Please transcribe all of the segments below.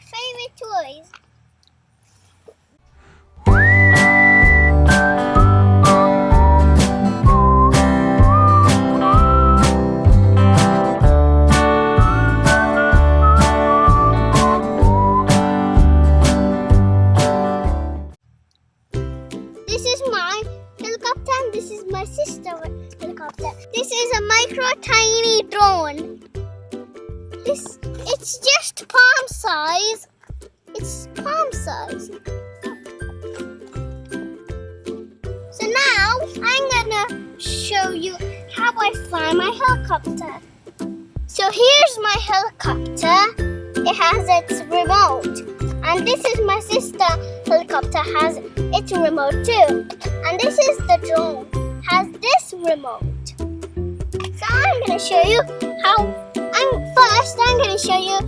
favorite toys. This is my helicopter and this is my sister's helicopter. This is a micro tiny drone. It's just palm size. It's palm size. So now I'm gonna show you how I fly my helicopter. So here's my helicopter. It has its remote. And this is my sister helicopter, has its remote too. And this is the drone, has this remote. So I'm gonna show you I'm gonna show you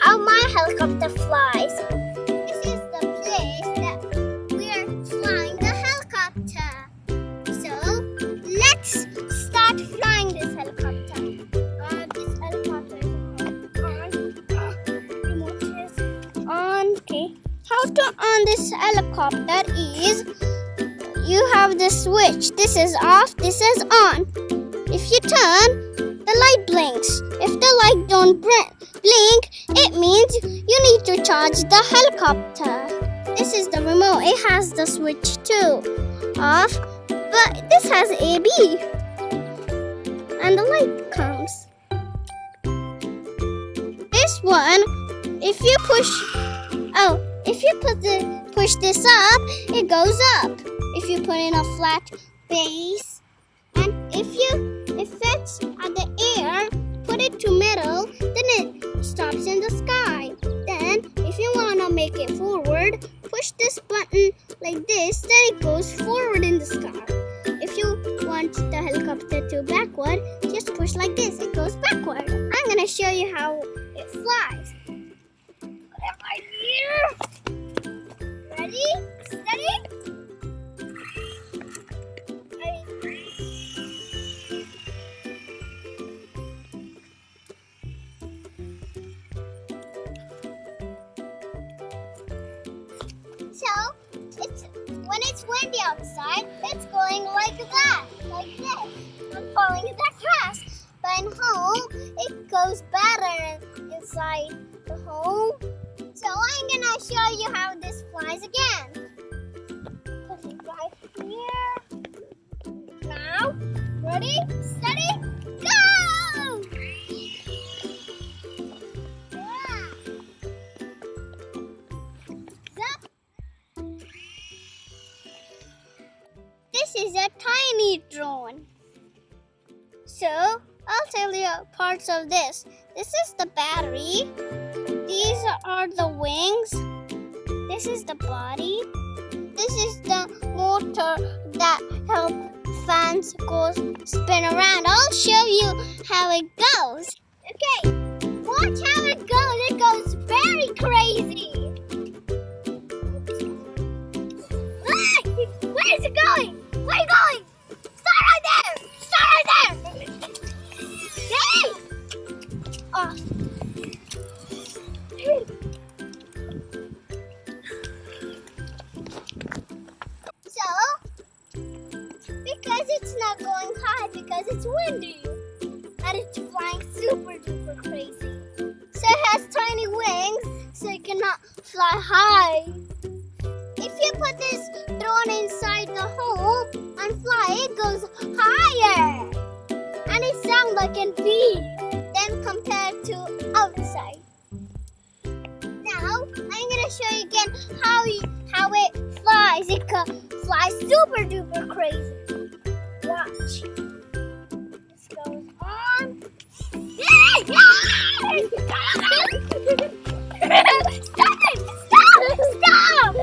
how my helicopter flies. This is the place that we're flying the helicopter. So let's start flying this helicopter. This helicopter is on. Remote is on. Okay. How to on this helicopter is you have the switch. This is off, this is on. If you turn, the light blinks. If the light don't blink, it means you need to charge the helicopter. This is the remote. It has the switch too. Off, but this has AB. And the light comes. This one, if you push this up, it goes up. If you put in a flat base, and if it's at the air, put it to middle, then it stops in the sky. Then if you wanna make it forward, push this button like this, then it goes forward in the sky. If you want the helicopter to backward, just push like this, it goes backward. I'm gonna show you how it flies. Right here. Ready? Steady? So, when it's windy outside, it's going like that, like this. I'm falling in that grass. But in home, it goes better inside the home. So I'm gonna show you how this flies again. Put it right here. Now, ready, steady, go! Yeah. This is a tiny drone. So I'll tell you parts of this. This is the battery. These are the wings. This is the body. This is the motor that helps fans go spin around. I'll show you how it goes. Okay, watch how it goes. It goes very crazy. Ah, where is it going? Where are you going? Start right there! Start right there! Hey! Off. So, because it's not going high, because it's windy, and it's flying super duper crazy. So it has tiny wings, so it cannot fly high. If you put this drone inside the home and fly, it goes higher. And it sounds like a bee than compared to outside. Now, I'm going to show you again how it flies. It flies super duper crazy. Watch. This goes on. Stop it! Stop! Stop!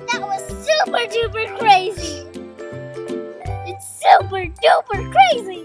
That was super duper crazy. It's super duper crazy.